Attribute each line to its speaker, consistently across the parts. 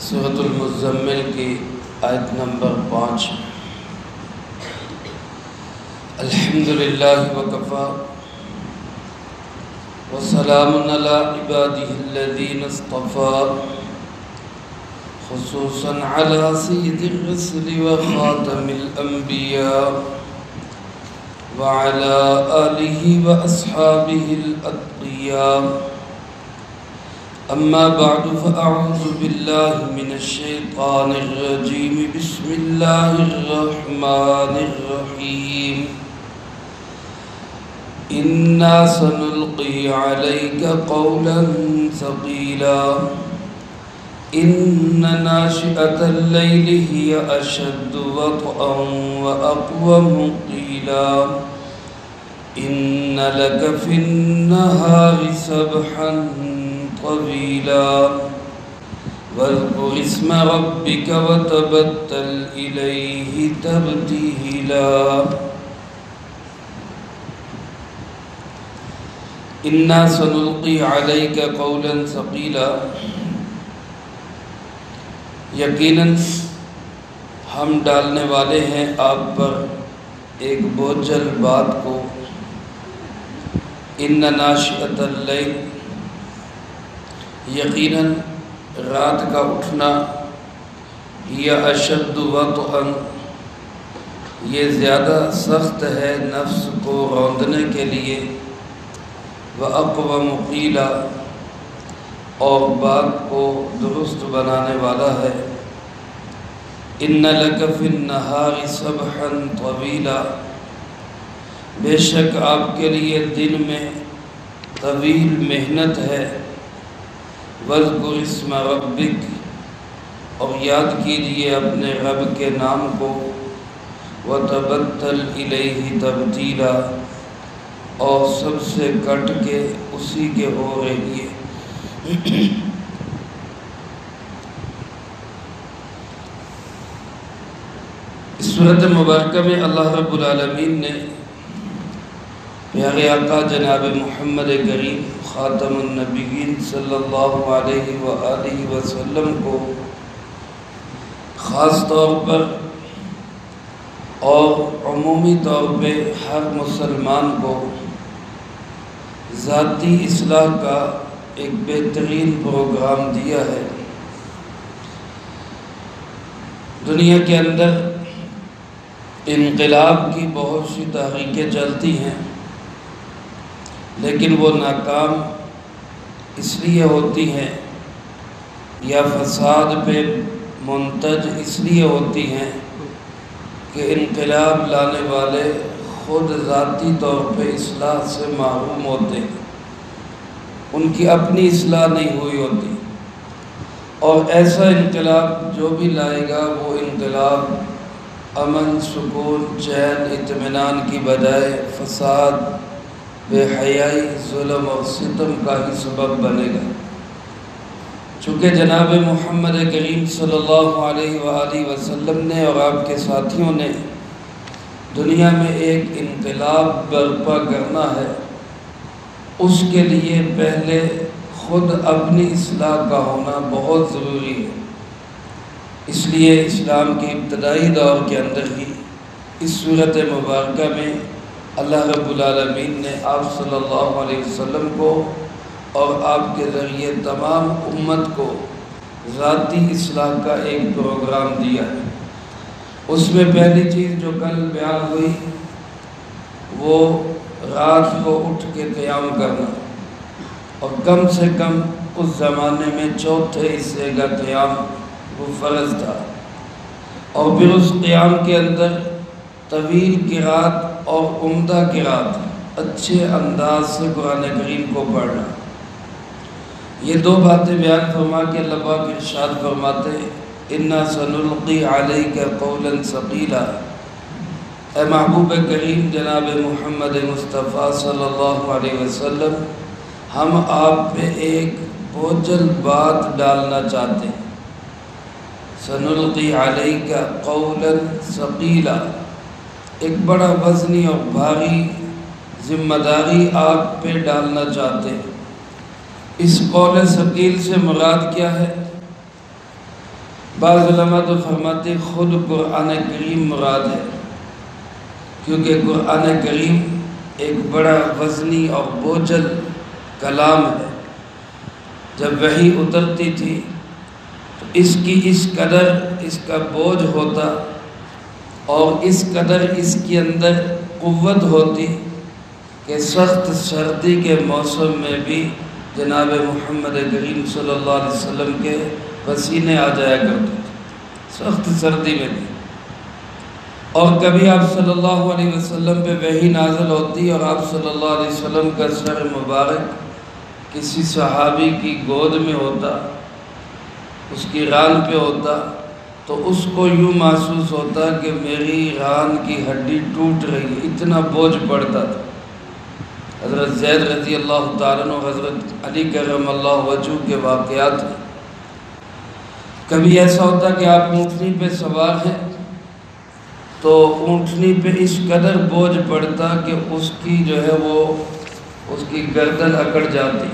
Speaker 1: سورۃ المزمل کی آیت نمبر 5۔ الحمدللہ وکفی وسلام علی عبادہ الذین اصطفی خصوصا علی سید الرسل وخاتم الانبیاء وعلى آلہ واصحابہ الاتقیاء۔ اما بعد فاعوذ باللہ من الشیطان الرجیم بسم اللہ الرحمن الرحیم۔ انا سنلقی علیک قولا ثقیلا ان ناشئۃ اللیل ہی اشد وطئا واقوم قیلا ان لک فی النہار سبحا طویلا واذکر اسم ربک وتبتل الیہ تبتیلا۔ انا سنلقی علیک قولا ثقیلا، یقیناً ہم ڈالنے والے ہیں آپ پر ایک بوجھل بات کو۔ ان ناشئۃ اللیل، یقیناً رات کا اٹھنا، یا اشد وطئا، یہ زیادہ سخت ہے نفس کو روندنے کے لیے، وَأَقْوَمُ قِيلًا، اور بات کو درست بنانے والا ہے۔ إِنَّ لَكَ فِي النَّهَارِ سَبْحًا طَوِيلًا، بے شک آپ کے لیے دن میں طویل محنت ہے۔ وَاذْكُرِ اسْمَ رَبِّكَ، اور یاد کیجئے اپنے رب کے نام کو۔ وَتَبَتَّلْ إِلَيْهِ تَبْتِيلًا، اور سب سے کٹ کے اسی کے ہو رہیے۔ اس سورۃ مبارکہ میں اللہ رب العالمین نے پیارے آقا جناب محمد کریم خاتم النبیین صلی اللہ علیہ وآلہ وسلم کو خاص طور پر اور عمومی طور پہ ہر مسلمان کو ذاتی اصلاح کا ایک بہترین پروگرام دیا ہے۔ دنیا کے اندر انقلاب کی بہت سی تحریکیں چلتی ہیں، لیکن وہ ناکام اس لیے ہوتی ہیں یا فساد پہ منتج اس لیے ہوتی ہیں کہ انقلاب لانے والے خود ذاتی طور پہ اصلاح سے محروم ہوتے ہیں، ان کی اپنی اصلاح نہیں ہوئی ہوتی، اور ایسا انقلاب جو بھی لائے گا وہ انقلاب امن، سکون، چین، اطمینان کی بجائے فساد، بے حیائی، ظلم اور ستم کا ہی سبب بنے گا۔ چونکہ جناب محمد کریم صلی اللہ علیہ وآلہ وسلم نے اور آپ کے ساتھیوں نے دنیا میں ایک انقلاب برپا کرنا ہے، اس کے لیے پہلے خود اپنی اصلاح کا ہونا بہت ضروری ہے۔ اس لیے اسلام کے ابتدائی دور کے اندر ہی اس سورۃ مبارکہ میں اللہ رب العالمین نے آپ صلی اللہ علیہ وسلم کو اور آپ کے ذریعے تمام امت کو ذاتی اصلاح کا ایک پروگرام دیا ہے۔ اس میں پہلی چیز جو کل بیان ہوئی وہ رات کو اٹھ کے قیام کرنا، اور کم سے کم اس زمانے میں چوتھے حصے کا قیام وہ فرض تھا، اور پھر اس قیام کے اندر طویل قرات اور عمدہ قرات، اچھے انداز سے قرآن کریم کو پڑھنا۔ یہ دو باتیں بیان فرما کے اللہ پاک ارشاد فرماتے ہیں، انا سنلقی علیک قولا ثقیلا، اے محبوب کریم جناب محمد مصطفیٰ صلی اللہ علیہ وسلم، ہم آپ پہ ایک بوجھل بات ڈالنا چاہتے ہیں۔ سنلقی علیک قولا ثقیلا، ایک بڑا وزنی اور بھاری ذمہ داری آپ پہ ڈالنا چاہتے ہیں۔ اس قول ثقیل سے مراد کیا ہے؟ بعض علماء تو فرماتے خود قرآن کریم مراد ہے، کیونکہ قرآن کریم ایک بڑا وزنی اور بوجھل کلام ہے۔ جب وحی اترتی تھی تو اس قدر اس کا بوجھ ہوتا اور اس قدر اس کے اندر قوت ہوتی کہ سخت سردی کے موسم میں بھی جناب محمد کریم صلی اللہ علیہ وسلم کے پسینے آ جایا کرتے تھے، سخت سردی میں بھی۔ اور کبھی آپ صلی اللہ علیہ وسلم پہ وحی نازل ہوتی اور آپ صلی اللہ علیہ وسلم کا سر مبارک کسی صحابی کی گود میں ہوتا، اس کی ران پہ ہوتا، تو اس کو یوں محسوس ہوتا کہ میری ران کی ہڈی ٹوٹ رہی ہے، اتنا بوجھ پڑتا تھا۔ حضرت زید رضی اللہ تعالیٰ عنہ، حضرت علی کرم اللہ وجہہ کے واقعات ہیں۔ کبھی ایسا ہوتا کہ آپ اونٹنی پہ سوار ہیں تو اونٹنی پہ اس قدر بوجھ پڑتا کہ اس کی جو ہے وہ اس کی گردن اکڑ جاتی،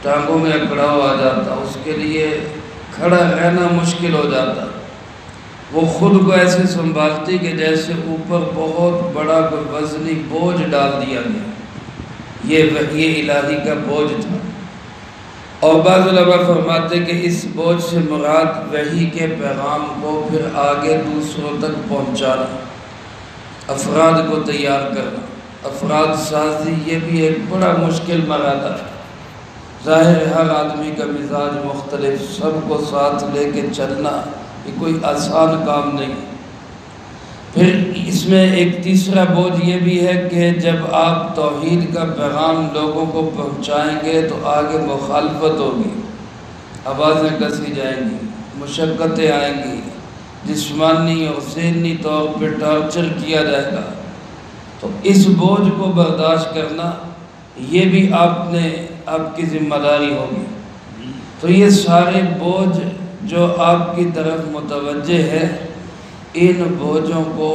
Speaker 1: ٹانگوں میں اکڑاؤ آ جاتا، اس کے لیے کھڑا رہنا مشکل ہو جاتا۔ وہ خود کو ایسے سنبھالتی کہ جیسے اوپر بہت بڑا کوئی وزنی بوجھ ڈال دیا گیا، یہ وحی الہی کا بوجھ تھا۔ اور بعض علماء فرماتے کہ اس بوجھ سے مراد وحی کے پیغام کو پھر آگے دوسروں تک پہنچانا، افراد کو تیار کرنا، افراد سازی، یہ بھی ایک بڑا مشکل مرحلہ ہے۔ ظاہر ہے ہر آدمی کا مزاج مختلف، سب کو ساتھ لے کے چلنا یہ کوئی آسان کام نہیں۔ پھر اس میں ایک تیسرا بوجھ یہ بھی ہے کہ جب آپ توحید کا پیغام لوگوں کو پہنچائیں گے تو آگے مخالفت ہوگی، آوازیں کسی جائیں گی، مشقتیں آئیں گی، جسمانی اور ذہنی طور پہ ٹارچر کیا جائے گا، تو اس بوجھ کو برداشت کرنا یہ بھی آپ کی ذمہ داری ہوگی۔ تو یہ سارے بوجھ جو آپ کی طرف متوجہ ہے، ان بوجھوں کو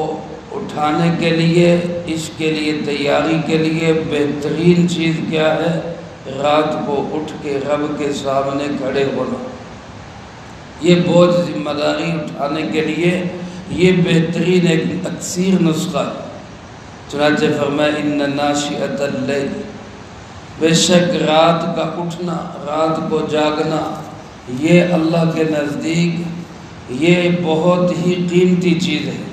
Speaker 1: اٹھانے کے لیے، اس کے لیے تیاری کے لیے بہترین چیز کیا ہے؟ رات کو اٹھ کے رب کے سامنے کھڑے ہونا۔ یہ بوجھ ذمہ داری اٹھانے کے لیے یہ بہترین ایک اکثیر نسخہ ہے۔ چنانچہ فرمایا ان ناشئۃ اللیل، بے شک رات کا اٹھنا، رات کو جاگنا، یہ اللہ کے نزدیک یہ بہت ہی قیمتی چیز ہے۔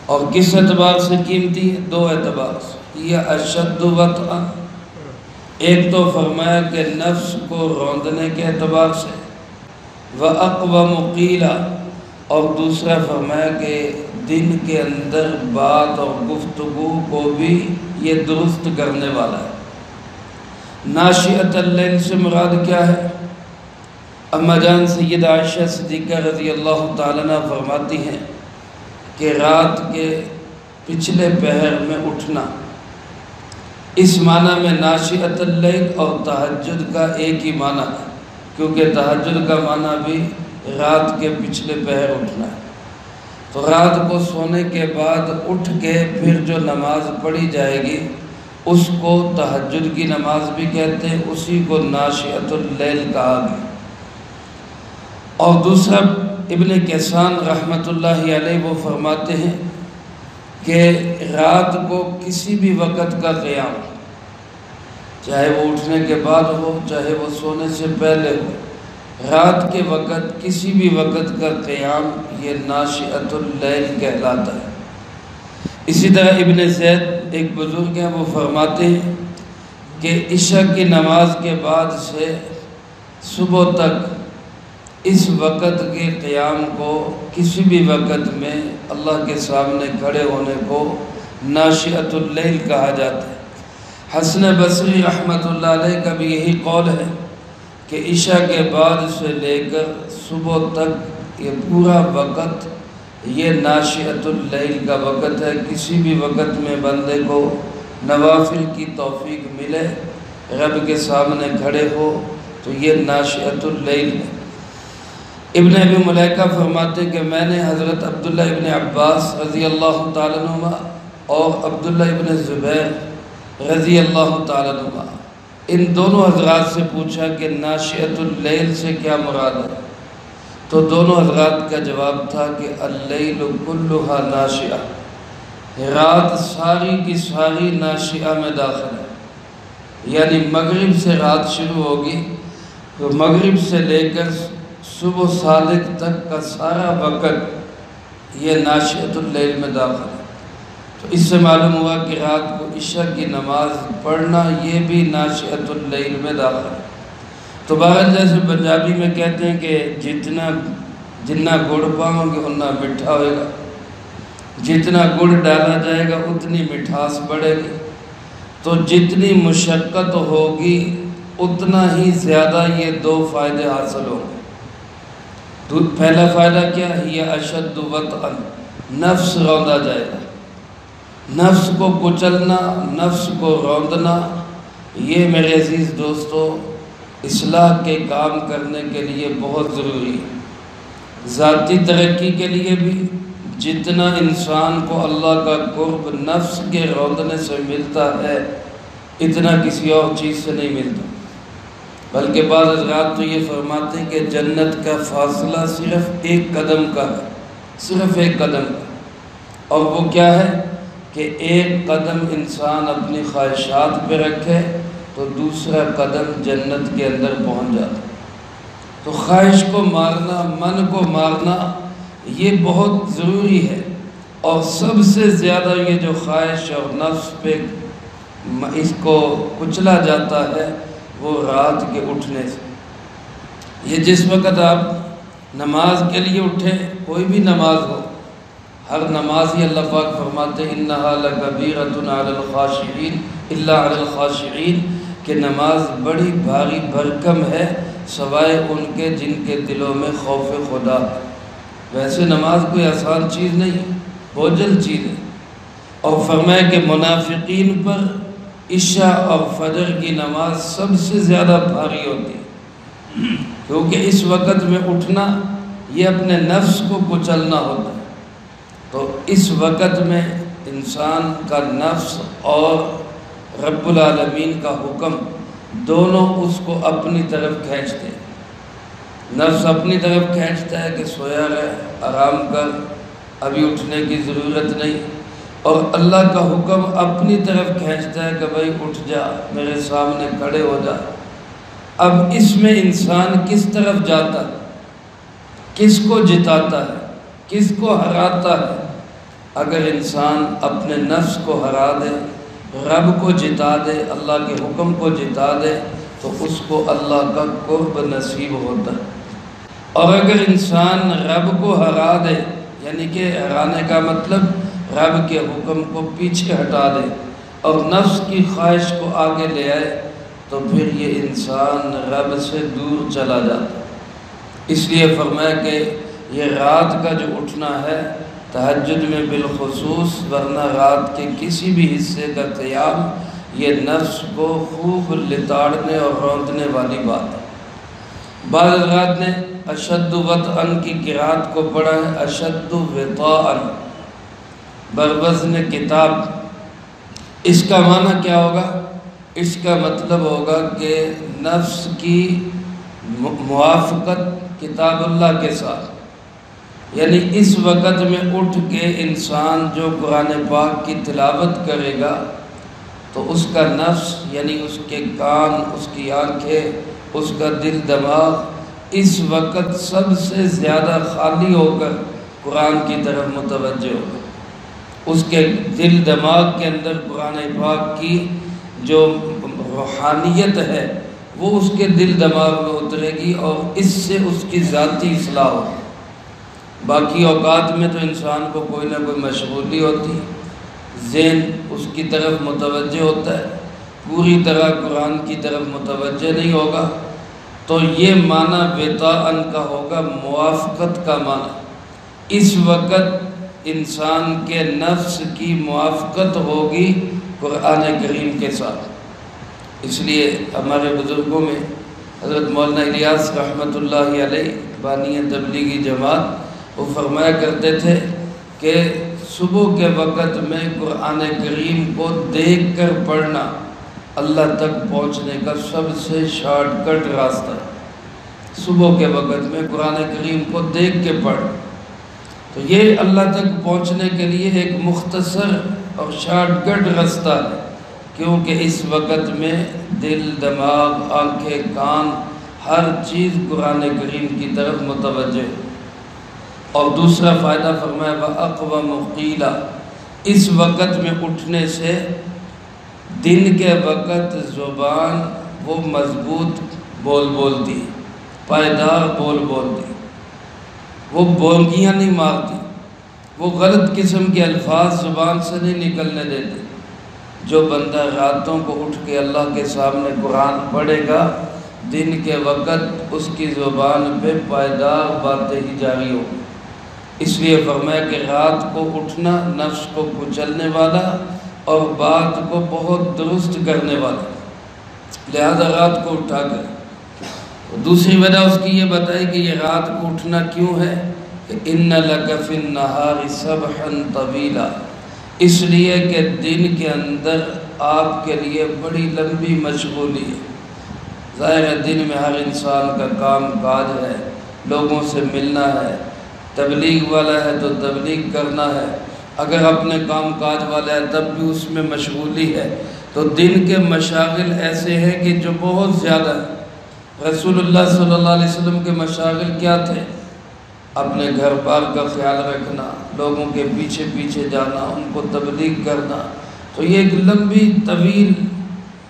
Speaker 1: اور کس اعتبار سے قیمتی ہے؟ دو اعتبار سے۔ یہ اشد وطئا، ایک تو فرمایا کہ نفس کو روندنے کے اعتبار سے، وَأَقْوَمُ قِيلًا، اور دوسرا فرمایا کہ دن کے اندر بات اور گفتگو کو بھی یہ درست کرنے والا ہے۔ ناشئۃ اللیل سے مراد کیا ہے؟ اما جان سیدہ عائشہ صدیقہ رضی اللہ تعالیٰ عنہ فرماتی ہیں کہ رات کے پچھلے پہر میں اٹھنا، اس معنی میں ناشئۃ اللیل اور تہجد کا ایک ہی معنی ہے، کیونکہ تہجد کا معنی بھی رات کے پچھلے پہر اٹھنا ہے۔ تو رات کو سونے کے بعد اٹھ کے پھر جو نماز پڑھی جائے گی اس کو تہجد کی نماز بھی کہتے ہیں، اسی کو ناشئۃ اللیل کہا گیا۔ اور دوسرا ابن کیسان رحمۃ اللہ علیہ وہ فرماتے ہیں کہ رات کو کسی بھی وقت کا قیام، چاہے وہ اٹھنے کے بعد ہو، چاہے وہ سونے سے پہلے ہو، رات کے وقت کسی بھی وقت کا قیام یہ ناشئۃ اللیل کہلاتا ہے۔ اسی طرح ابن زید ایک بزرگ ہیں، وہ فرماتے ہیں کہ عشاء کی نماز کے بعد سے صبح تک اس وقت کے قیام کو کسی بھی وقت میں اللہ کے سامنے کھڑے ہونے کو ناشئۃ اللیل کہا جاتا ہے۔ حسن بصری رحمۃ اللہ علیہ کا بھی یہی قول ہے کہ عشاء کے بعد سے لے کر صبح تک یہ پورا وقت یہ ناشئۃ اللیل کا وقت ہے۔ کسی بھی وقت میں بندے کو نوافل کی توفیق ملے، رب کے سامنے کھڑے ہو، تو یہ ناشئۃ اللیل ہے۔ ابن ابی ملیکہ فرماتے کہ میں نے حضرت عبداللہ ابن عباس رضی اللہ تعالیٰ عنہ اور عبداللہ ابن زبیر رضی اللہ تعالیٰ عنہ، ان دونوں حضرات سے پوچھا کہ ناشئۃ اللیل سے کیا مراد ہے؟ تو دونوں حضرات کا جواب تھا کہ اللیل کلھا ناشئہ، رات ساری کی ساری ناشئہ میں داخل ہے، یعنی مغرب سے رات شروع ہوگی تو مغرب سے لے کر صبح صادق تک کا سارا وقت یہ ناشئۃ اللیل میں داخل ہے۔ تو اس سے معلوم ہوا کہ رات کو عشاء کی نماز پڑھنا یہ بھی ناشئۃ اللیل میں داخل ہے۔ تو بہرحال جیسے پنجابی میں کہتے ہیں کہ جتنا گڑ پاؤں گے اتنا میٹھا ہوئے گا، جتنا گڑ ڈالا جائے گا اتنی مٹھاس بڑھے گی، تو جتنی مشقت ہوگی اتنا ہی زیادہ یہ دو فائدے حاصل ہوں گے۔ پہلا فائدہ کیا ہے؟ یہ اشد وطئا، نفس روندا جائے گا، نفس کو کچلنا، نفس کو روندنا، یہ میرے عزیز دوستو اصلاح کے کام کرنے کے لیے بہت ضروری ہے۔ ذاتی ترقی کے لیے بھی جتنا انسان کو اللہ کا قرب نفس کے روندنے سے ملتا ہے اتنا کسی اور چیز سے نہیں ملتا، بلکہ بعض حضرات تو یہ فرماتے ہیں کہ جنت کا فاصلہ صرف ایک قدم کا ہے، صرف ایک قدم کا، اور وہ کیا ہے کہ ایک قدم انسان اپنی خواہشات پہ رکھے تو دوسرا قدم جنت کے اندر پہنچ جاتا ہے۔ تو خواہش کو مارنا، من کو مارنا یہ بہت ضروری ہے، اور سب سے زیادہ یہ جو خواہش اور نفس پہ اس کو کچلا جاتا ہے وہ رات کے اٹھنے سے۔ یہ جس وقت آپ نماز کے لیے اٹھیں، کوئی بھی نماز ہو، ہر نماز ہی اللہ پاک فرماتے ہیں اِنَّهَا لَكَبِيرَةٌ عَلَى الْخَاشِعِينَ إِلَّا عَلَى الْخَاشِعِينَ، کہ نماز بڑی بھاری بھرکم ہے سوائے ان کے جن کے دلوں میں خوف خدا ہے۔ ویسے نماز کوئی آسان چیز نہیں ہے، بہت جلد چیز ہے، اور فرمایا کہ منافقین پر عشاء اور فجر کی نماز سب سے زیادہ بھاری ہوتی ہے، کیونکہ اس وقت میں اٹھنا یہ اپنے نفس کو کچلنا ہوتا ہے۔ تو اس وقت میں انسان کا نفس اور رب العالمین کا حکم دونوں اس کو اپنی طرف کھینچتے ہیں۔ نفس اپنی طرف کھینچتا ہے کہ سویا رہے، آرام کر، ابھی اٹھنے کی ضرورت نہیں، اور اللہ کا حکم اپنی طرف کھینچتا ہے کہ بھائی اٹھ جا، میرے سامنے کھڑے ہو جا۔ اب اس میں انسان کس طرف جاتا ہے، کس کو جتاتا ہے، کس کو ہراتا ہے؟ اگر انسان اپنے نفس کو ہرا دے، رب کو جتا دے، اللہ کے حکم کو جتا دے، تو اس کو اللہ کا قرب نصیب ہوتا ہے۔ اور اگر انسان رب کو ہرا دے، یعنی کہ ہرانے کا مطلب رب کے حکم کو پیچھے ہٹا دے اور نفس کی خواہش کو آگے لے آئے، تو پھر یہ انسان رب سے دور چلا جاتا ہے۔ اس لیے فرمایا کہ یہ رات کا جو اٹھنا ہے تہجد میں بالخصوص، ورنہ رات کے کسی بھی حصے کا قیام یہ نفس کو خوب لتاڑنے اور روندنے والی بات ہے۔ بعض حضرات نے اشد وطئا کی قرات کو پڑھا ہے اشد وطاء بروزن کتاب۔ اس کا معنی کیا ہوگا؟ اس کا مطلب ہوگا کہ نفس کی موافقت کتاب اللہ کے ساتھ، یعنی اس وقت میں اٹھ کے انسان جو قرآن پاک کی تلاوت کرے گا تو اس کا نفس، یعنی اس کے کان، اس کی آنکھیں، اس کا دل دماغ اس وقت سب سے زیادہ خالی ہو کر قرآن کی طرف متوجہ ہوگا۔ اس کے دل دماغ کے اندر قرآن پاک کی جو روحانیت ہے وہ اس کے دل دماغ میں اترے گی، اور اس سے اس کی ذاتی اصلاح ہوگی۔ باقی اوقات میں تو انسان کو کوئی نہ کوئی مشغولی ہوتی ہے، ذہن اس کی طرف متوجہ ہوتا ہے، پوری طرح قرآن کی طرف متوجہ نہیں ہوگا۔ تو یہ معنی وطاءً کا ہوگا، موافقت کا معنی۔ اس وقت انسان کے نفس کی موافقت ہوگی قرآن کریم کے ساتھ۔ اس لیے ہمارے بزرگوں میں حضرت مولانا الیاس رحمۃ اللہ علیہ بانی تبلیغی جماعت، وہ فرمایا کرتے تھے کہ صبح کے وقت میں قرآن کریم کو دیکھ کر پڑھنا اللہ تک پہنچنے کا سب سے شارٹ کٹ راستہ ہے۔ صبح کے وقت میں قرآن کریم کو دیکھ کے پڑھ. تو یہ اللہ تک پہنچنے کے لیے ایک مختصر اور شارٹ کٹ راستہ ہے، کیونکہ اس وقت میں دل، دماغ، آنکھیں، کان، ہر چیز قرآن کریم کی طرف متوجہ ہے. اور دوسرا فائدہ فرمایا وَأَقْوَمُ قِيلًا، اس وقت میں اٹھنے سے دن کے وقت زبان وہ مضبوط بول بولتی، پائیدار بول بولتی، وہ بونگیاں نہیں مارتی، وہ غلط قسم کے الفاظ زبان سے نہیں نکلنے دیتے. جو بندہ راتوں کو اٹھ کے اللہ کے سامنے قرآن پڑھے گا، دن کے وقت اس کی زبان پہ پائیدار باتیں ہی جاری ہوں. اس لیے فرمایا کہ رات کو اٹھنا نفس کو کچلنے والا اور بات کو بہت درست کرنے والا، لہذا رات کو اٹھا کر. دوسری وجہ اس کی یہ بتائی کہ یہ رات کو اٹھنا کیوں ہے کہ اِنَّ لَكَ فِي النَّهَارِ سَبْحًا طَوِيلًا، اس لیے کہ دن کے اندر آپ کے لیے بڑی لمبی مشغولی ہے. ظاہر ہے دن میں ہر انسان کا کام کاج ہے، لوگوں سے ملنا ہے، تبلیغ والا ہے تو تبلیغ کرنا ہے، اگر اپنے کام کاج والا ہے تب بھی اس میں مشغولی ہے. تو دن کے مشاغل ایسے ہیں کہ جو بہت زیادہ ہے. رسول اللہ صلی اللہ علیہ وسلم کے مشاغل کیا تھے؟ اپنے گھر بار کا خیال رکھنا، لوگوں کے پیچھے پیچھے جانا، ان کو تبلیغ کرنا. تو یہ ایک لمبی طویل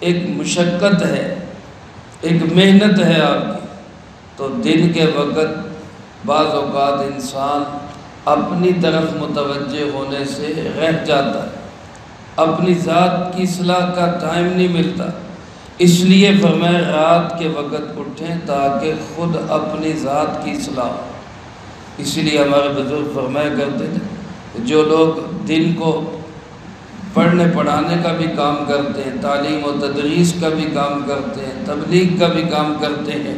Speaker 1: ایک مشقت ہے، ایک محنت ہے آپ کی. تو دن کے وقت بعض اوقات انسان اپنی طرف متوجہ ہونے سے رہ جاتا ہے، اپنی ذات کی اصلاح کا ٹائم نہیں ملتا. اس لیے فرمایا رات کے وقت اٹھیں تاکہ خود اپنی ذات کی اصلاح ہو. اسی لیے ہمارے بزرگ فرمایا کرتے تھے کہ جو لوگ دن کو پڑھنے پڑھانے کا بھی کام کرتے ہیں، تعلیم و تدریس کا بھی کام کرتے ہیں، تبلیغ کا بھی کام کرتے ہیں،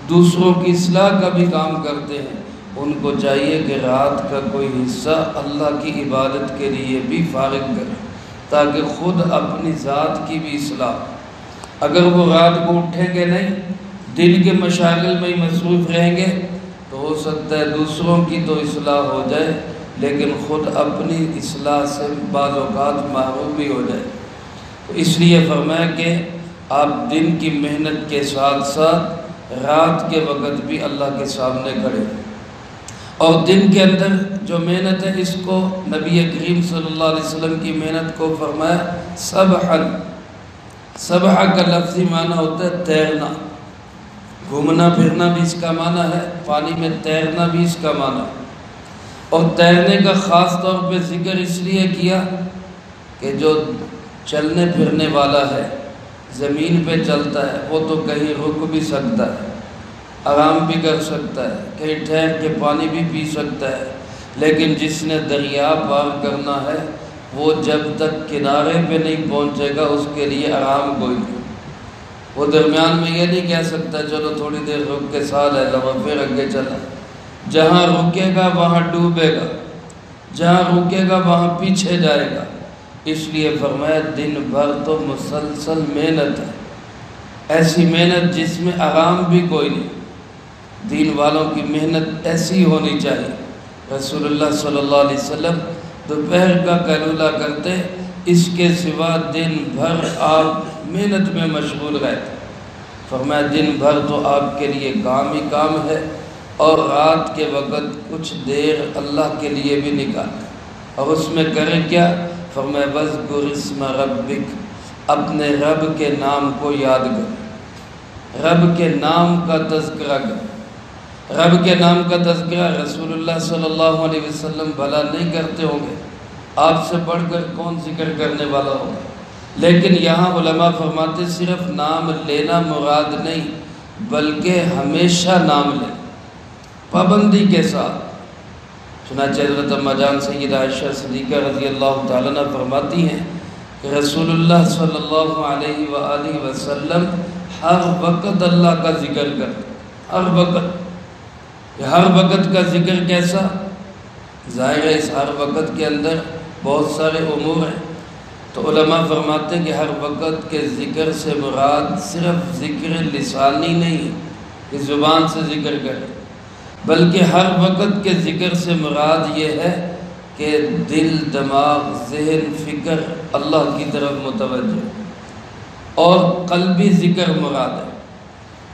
Speaker 1: دوسروں کی اصلاح کا بھی کام کرتے ہیں، ان کو چاہیے کہ رات کا کوئی حصہ اللہ کی عبادت کے لیے بھی فارغ کریں تاکہ خود اپنی ذات کی بھی اصلاح. اگر وہ رات کو اٹھیں گے نہیں، دن کے مشاغل میں ہی مصروف رہیں گے، تو ہو سکتا ہے دوسروں کی تو اصلاح ہو جائے لیکن خود اپنی اصلاح سے بعض اوقات محروم بھی ہو جائے. تو اس لیے فرمایا کہ آپ دن کی محنت کے ساتھ ساتھ رات کے وقت بھی اللہ کے سامنے کھڑے. اور دن کے اندر جو محنت ہے اس کو نبی کریم صلی اللہ علیہ وسلم کی محنت کو فرمایا سبحً. سبحہ کا لفظی معنی ہوتا ہے تیرنا، گھومنا پھرنا بھی اس کا معنی ہے، پانی میں تیرنا بھی اس کا معنی ہے. اور تیرنے کا خاص طور پہ ذکر اس لیے کیا کہ جو چلنے پھرنے والا ہے، زمین پہ چلتا ہے، وہ تو کہیں رک بھی سکتا ہے، آرام بھی کر سکتا ہے، کہیں ٹھہر کے پانی بھی پی سکتا ہے. لیکن جس نے دریا پار کرنا ہے وہ جب تک کنارے پہ نہیں پہنچے گا اس کے لیے آرام کوئی نہیں. وہ درمیان میں یہ نہیں کہہ سکتا چلو تھوڑی دیر رک کے سا لے لو پھر آگے چلا. جہاں رکے گا وہاں ڈوبے گا، جہاں رکے گا وہاں پیچھے جائے گا. اس لیے فرمایا دن بھر تو مسلسل محنت ہے، ایسی محنت جس میں آرام بھی کوئی نہیں. دین والوں کی محنت ایسی ہونی چاہیے. رسول اللہ صلی اللہ علیہ وسلم دوپہر کا قیلولہ کرتے، اس کے سوا دن بھر آپ محنت میں مشغول رہتے. فرمایا دن بھر تو آپ کے لیے کام ہی کام ہے اور رات کے وقت کچھ دیر اللہ کے لیے بھی نکالیں. اور اس میں کریں کیا؟ فرمایا وَاذْكُرِ اسْمَ رَبِّكَ، اپنے رب کے نام کو یاد کر، رب کے نام کا تذکرہ کر. رب کے نام کا تذکرہ رسول اللہ صلی اللہ علیہ وسلم بھلا نہیں کرتے ہوں گے، آپ سے بڑھ کر کون ذکر کرنے والا ہوگا. لیکن یہاں علماء فرماتے صرف نام لینا مراد نہیں بلکہ ہمیشہ نام لیں، پابندی کے ساتھ. چنانچہ حضرت اماں جان سیدہ عائشہ صدیقہ رضی اللہ تعالیٰ عنہ فرماتی ہیں کہ رسول اللہ صلی اللہ علیہ وآلہ وسلم ہر وقت اللہ کا ذکر کرتے، ہر وقت. ہر وقت کا ذکر کیسا؟ ظاہر ہے اس ہر وقت کے اندر بہت سارے امور ہیں. تو علماء فرماتے ہیں کہ ہر وقت کے ذکر سے مراد صرف ذکر لسانی نہیں، کہ زبان سے ذکر کرے، بلکہ ہر وقت کے ذکر سے مراد یہ ہے کہ دل، دماغ، ذہن، فکر اللہ کی طرف متوجہ، اور قلبی ذکر مراد ہے۔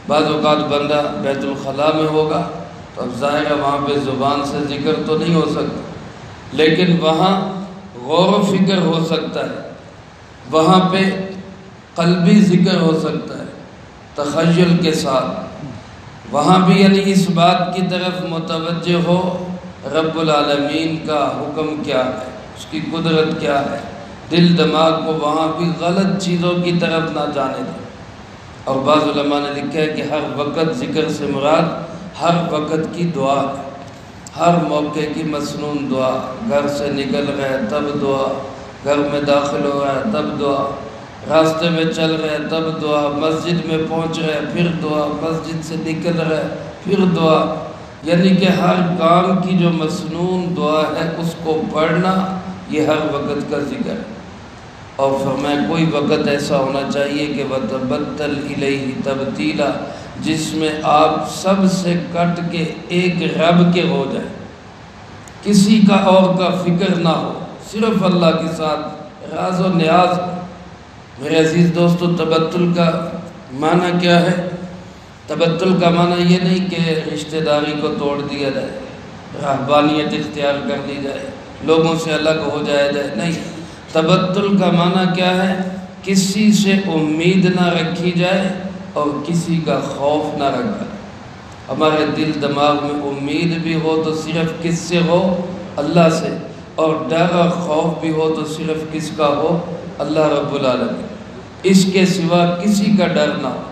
Speaker 1: بعض اوقات بندہ بیت الخلاء میں ہوگا تو اب ظاہر ہے وہاں پہ زبان سے ذکر تو نہیں ہو سکتا، لیکن وہاں غور و فکر ہو سکتا ہے، وہاں پہ قلبی ذکر ہو سکتا ہے تخیل کے ساتھ، وہاں بھی یعنی اس بات کی طرف متوجہ ہو رب العالمین کا حکم کیا ہے، اس کی قدرت کیا ہے، دل دماغ کو وہاں بھی غلط چیزوں کی طرف نہ جانے دے۔ اور بعض علماء نے لکھا ہے کہ ہر وقت ذکر سے مراد ہر وقت کی دعا ہے، ہر موقع کی مسنون دعا، گھر سے نکل رہے تب دعا، گھر میں داخل ہو رہا ہے تب دعا، راستے میں چل رہے تب دعا، مسجد میں پہنچ رہے پھر دعا، مسجد سے نکل رہے پھر دعا، یعنی کہ ہر کام کی جو مسنون دعا ہے اس کو پڑھنا یہ ہر وقت کا ذکر ہے۔ اور فرمایا کوئی وقت ایسا ہونا چاہیے کہ وَتَبَتَّلْ إِلَيْهِ تَبْتِيلًا، جس میں آپ سب سے کٹ کے ایک رب کے ہو جائیں، کسی کا اور کا فکر نہ ہو، صرف اللہ کے ساتھ راز و نیاز ہو۔ میرے عزیز دوستو، تبتل کا معنی کیا ہے؟ تبتل کا معنی یہ نہیں کہ رشتہ داری کو توڑ دیا جائے، رہبانیت اختیار کر لی جائے، لوگوں سے الگ ہو جایا جائے، نہیں۔ تبتل کا معنی کیا ہے؟ کسی سے امید نہ رکھی جائے اور کسی کا خوف نہ رکھا جائے۔ ہمارے دل دماغ میں امید بھی ہو تو صرف کس سے ہو؟ اللہ سے، اور ڈر اور خوف بھی ہو تو صرف کس کا ہو؟ اللہ رب العالمین، اس کے سوا کسی کا ڈر نہ ہو،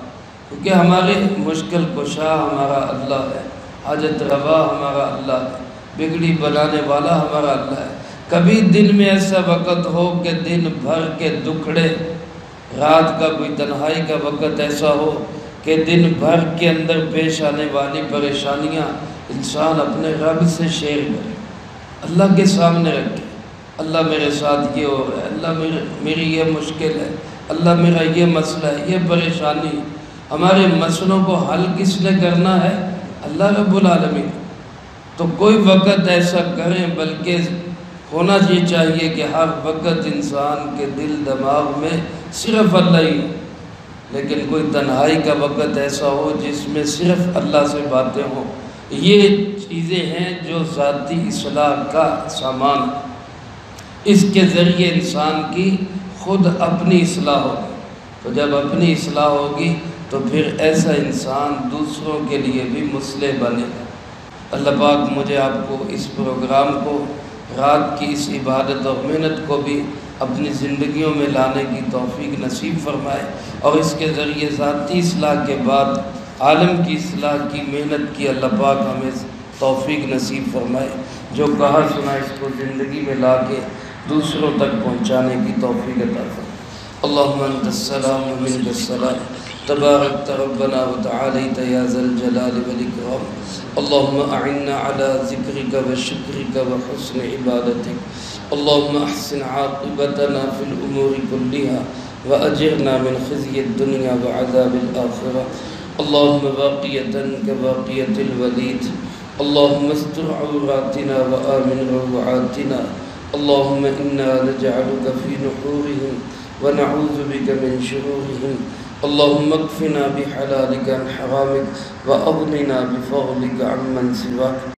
Speaker 1: کیونکہ ہمارے مشکل کشا ہمارا اللہ ہے، حاجت روا ہمارا اللہ ہے، بگڑی بنانے والا ہمارا اللہ ہے۔ کبھی دن میں ایسا وقت ہو کہ دن بھر کے دکھڑے، رات کا کوئی تنہائی کا وقت ایسا ہو کہ دن بھر کے اندر پیش آنے والی پریشانیاں انسان اپنے رب سے شیئر کرے، اللہ کے سامنے رکھے، اللہ میرے ساتھ یہ ہو رہا ہے، اللہ میری یہ مشکل ہے، اللہ میرا یہ مسئلہ ہے، یہ پریشانی۔ ہمارے مسئلوں کو حل کس نے کرنا ہے؟ اللہ رب العالمین۔ تو کوئی وقت ایسا کریں، بلکہ ہونا یہ چاہیے کہ ہر وقت انسان کے دل دماغ میں صرف اللہ ہی ہو، لیکن کوئی تنہائی کا وقت ایسا ہو جس میں صرف اللہ سے باتیں ہوں۔ یہ چیزیں ہیں جو ذاتی اصلاح کا سامان ہے، اس کے ذریعے انسان کی خود اپنی اصلاح ہوگی۔ تو جب اپنی اصلاح ہوگی تو پھر ایسا انسان دوسروں کے لیے بھی مصلح بنے گا۔ اللہ پاک مجھے آپ کو اس پروگرام کو، رات کی اس عبادت اور محنت کو بھی اپنی زندگیوں میں لانے کی توفیق نصیب فرمائے، اور اس کے ذریعے ذاتی اصلاح کے بعد عالم کی اصلاح کی محنت کی اللہ پاک ہمیں توفیق نصیب فرمائے۔ جو کہا سنا اس کو زندگی میں لا کے دوسروں تک پہنچانے کی توفیق عطا فرمائے۔ اللہم انت السلام و منک السلام، تبارکت ربنا و تعالیت یا ذا الجلال والاکرام۔ اللہم اعنا علی ذکرک و شکرک و حسن عبادتک۔ اللہم احسن عاقبتنا فی الامور کلها و اجرنا من خزی الدنیا و عذاب الآخرہ۔ اللہم باقیتا کباقیت الولید، اللہم استر عوراتنا و آمن روعاتنا۔ اللہم انا نجعلک فی نحورہم ونعوذ بک من شرورہم۔ اللہم اکفنا بحلالک عن حرامک واغننا بفضلک عمن سواک۔